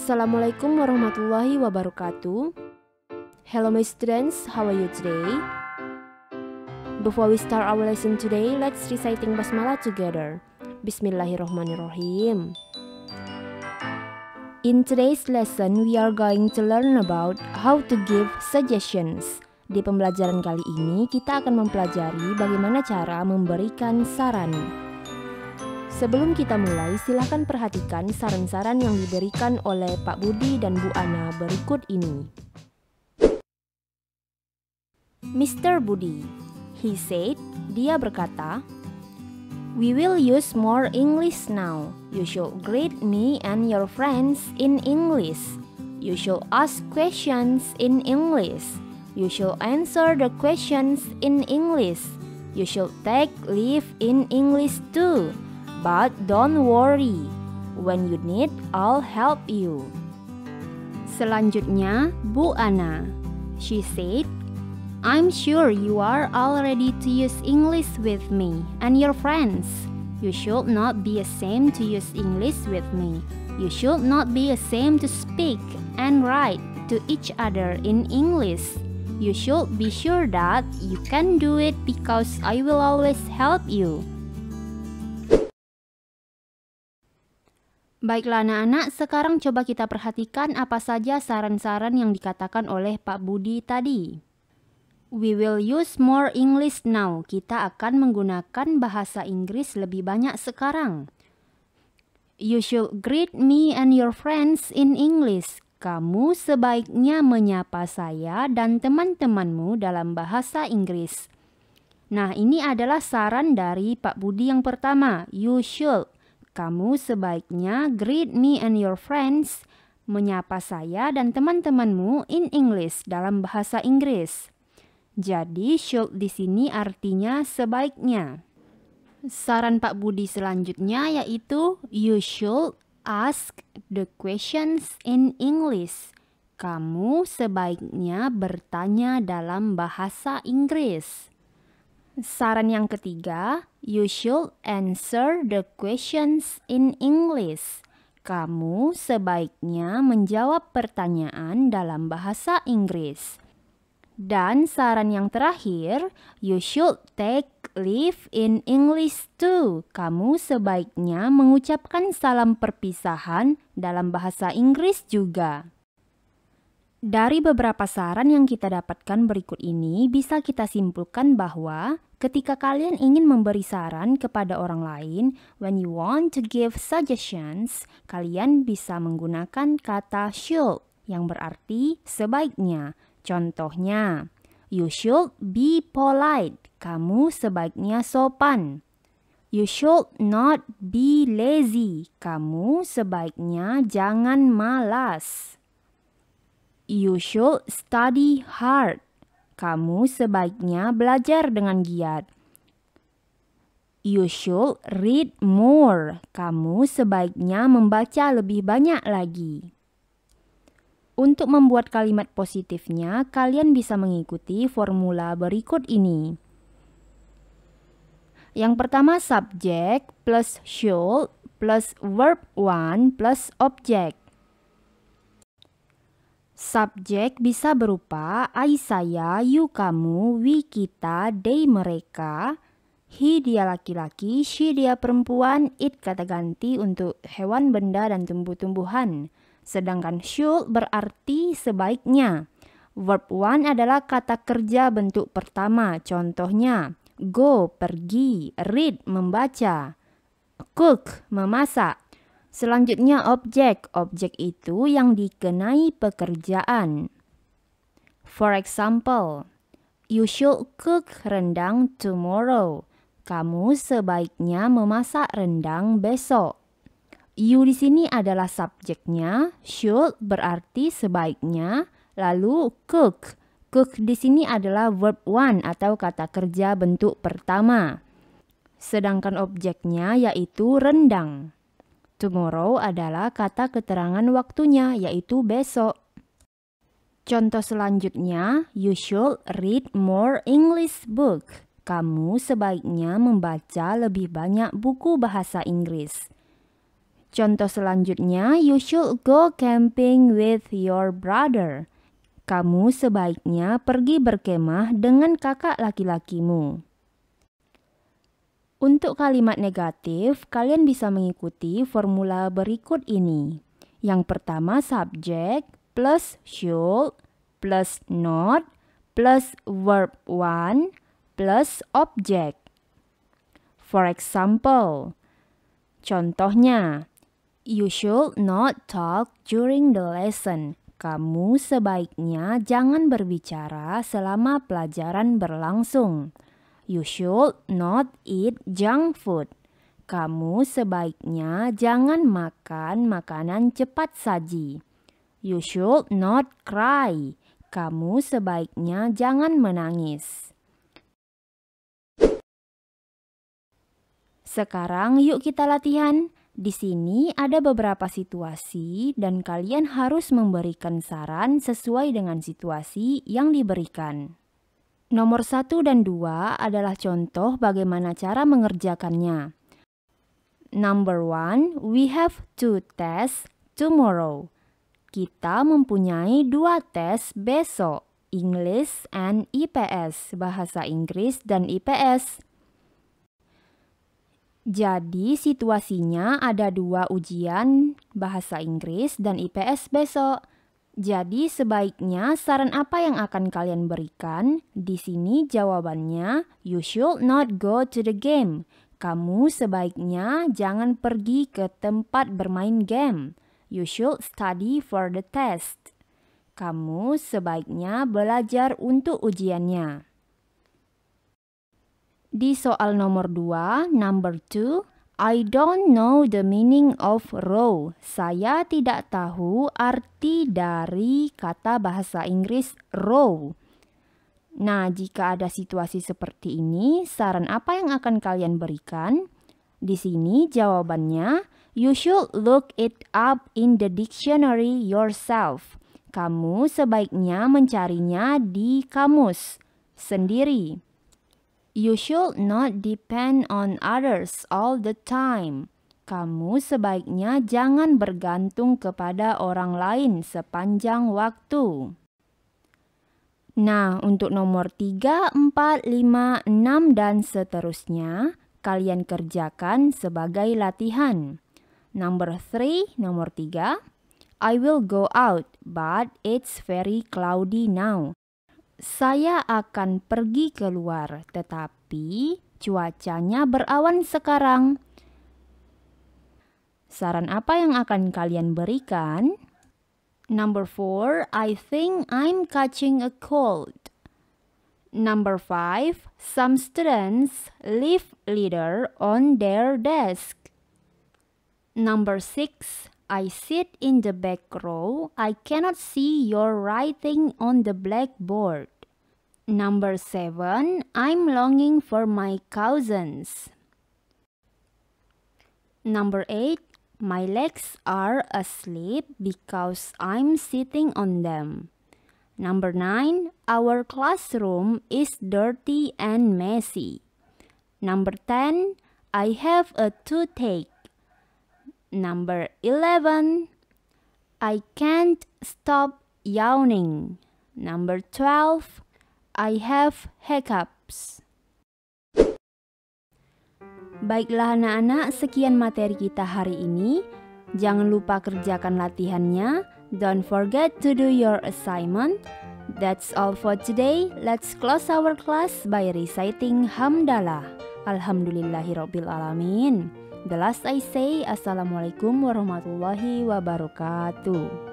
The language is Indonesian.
Assalamualaikum warahmatullahi wabarakatuh. Hello my students, how are you today? Before we start our lesson today, let's reciting basmalah together. Bismillahirrahmanirrahim. In today's lesson, we are going to learn about how to give suggestions. Di pembelajaran kali ini, kita akan mempelajari bagaimana cara memberikan saran. Sebelum kita mulai, silakan perhatikan saran-saran yang diberikan oleh Pak Budi dan Bu Ana berikut ini. Mr. Budi, he said, dia berkata, "We will use more English now. You should greet me and your friends in English. You should ask questions in English. You should answer the questions in English. You should take leave in English too. But don't worry, when you need, I'll help you." Selanjutnya, Bu Ana. She said, "I'm sure you are all ready to use English with me and your friends. You should not be ashamed to use English with me. You should not be ashamed to speak and write to each other in English. You should be sure that you can do it because I will always help you." Baiklah anak-anak, sekarang coba kita perhatikan apa saja saran-saran yang dikatakan oleh Pak Budi tadi. We will use more English now. Kita akan menggunakan bahasa Inggris lebih banyak sekarang. You should greet me and your friends in English. Kamu sebaiknya menyapa saya dan teman-temanmu dalam bahasa Inggris. Nah, ini adalah saran dari Pak Budi yang pertama. You should. Kamu sebaiknya greet me and your friends, menyapa saya dan teman-temanmu in English dalam bahasa Inggris. Jadi should di sini artinya sebaiknya. Saran Pak Budi selanjutnya yaitu you should ask the questions in English. Kamu sebaiknya bertanya dalam bahasa Inggris. Saran yang ketiga, you should answer the questions in English. Kamu sebaiknya menjawab pertanyaan dalam bahasa Inggris. Dan saran yang terakhir, you should take leave in English too. Kamu sebaiknya mengucapkan salam perpisahan dalam bahasa Inggris juga. Dari beberapa saran yang kita dapatkan berikut ini, bisa kita simpulkan bahwa ketika kalian ingin memberi saran kepada orang lain, when you want to give suggestions, kalian bisa menggunakan kata should yang berarti sebaiknya. Contohnya, you should be polite. Kamu sebaiknya sopan. You should not be lazy. Kamu sebaiknya jangan malas. You should study hard. Kamu sebaiknya belajar dengan giat. You should read more. Kamu sebaiknya membaca lebih banyak lagi. Untuk membuat kalimat positifnya, kalian bisa mengikuti formula berikut ini. Yang pertama, subject plus should plus verb one plus object. Subjek bisa berupa I saya, you kamu, we kita, they mereka, he dia laki-laki, she dia perempuan, it kata ganti untuk hewan, benda, dan tumbuh-tumbuhan. Sedangkan should berarti sebaiknya. Verb one adalah kata kerja bentuk pertama, contohnya go, pergi, read, membaca, cook, memasak. Selanjutnya objek. Objek itu yang dikenai pekerjaan. For example, you should cook rendang tomorrow. Kamu sebaiknya memasak rendang besok. You di sini adalah subjeknya, should berarti sebaiknya, lalu cook. Cook di sini adalah verb one atau kata kerja bentuk pertama. Sedangkan objeknya yaitu rendang. Tomorrow adalah kata keterangan waktunya, yaitu besok. Contoh selanjutnya, you should read more English book. Kamu sebaiknya membaca lebih banyak buku bahasa Inggris. Contoh selanjutnya, you should go camping with your brother. Kamu sebaiknya pergi berkemah dengan kakak laki-lakimu. Untuk kalimat negatif, kalian bisa mengikuti formula berikut ini. Yang pertama, subject plus should plus not plus verb one plus object. For example, contohnya, you should not talk during the lesson. Kamu sebaiknya jangan berbicara selama pelajaran berlangsung. You should not eat junk food. Kamu sebaiknya jangan makan makanan cepat saji. You should not cry. Kamu sebaiknya jangan menangis. Sekarang yuk kita latihan. Di sini ada beberapa situasi dan kalian harus memberikan saran sesuai dengan situasi yang diberikan. Nomor 1 dan 2 adalah contoh bagaimana cara mengerjakannya. Number 1, we have 2 tests tomorrow. Kita mempunyai 2 tes besok, English and IPS, bahasa Inggris dan IPS. Jadi situasinya ada 2 ujian bahasa Inggris dan IPS besok. Jadi sebaiknya saran apa yang akan kalian berikan? Di sini jawabannya, you should not go to the game. Kamu sebaiknya jangan pergi ke tempat bermain game. You should study for the test. Kamu sebaiknya belajar untuk ujiannya. Di soal nomor 2, number 2, I don't know the meaning of row. Saya tidak tahu arti dari kata bahasa Inggris row. Nah, jika ada situasi seperti ini, saran apa yang akan kalian berikan? Di sini jawabannya, you should look it up in the dictionary yourself. Kamu sebaiknya mencarinya di kamus sendiri. You should not depend on others all the time. Kamu sebaiknya jangan bergantung kepada orang lain sepanjang waktu. Nah, untuk nomor 3, 4, 5, 6, dan seterusnya, kalian kerjakan sebagai latihan. Number 3, nomor 3, I will go out, but it's very cloudy now. Saya akan pergi keluar, tetapi cuacanya berawan sekarang. Saran apa yang akan kalian berikan? Number 4, I think I'm catching a cold. Number 5, some students leave litter on their desk. Number 6, I sit in the back row. I cannot see your writing on the blackboard. Number 7, I'm longing for my cousins. Number 8, my legs are asleep because I'm sitting on them. Number 9, our classroom is dirty and messy. Number 10, I have a toothache. Number 11, I can't stop yawning. Number 12, I have hiccups. Baiklah anak-anak, sekian materi kita hari ini. Jangan lupa kerjakan latihannya. Don't forget to do your assignment. That's all for today. Let's close our class by reciting Hamdalah. Alhamdulillahirabbil alamin. The last I say, Assalamualaikum warahmatullahi wabarakatuh.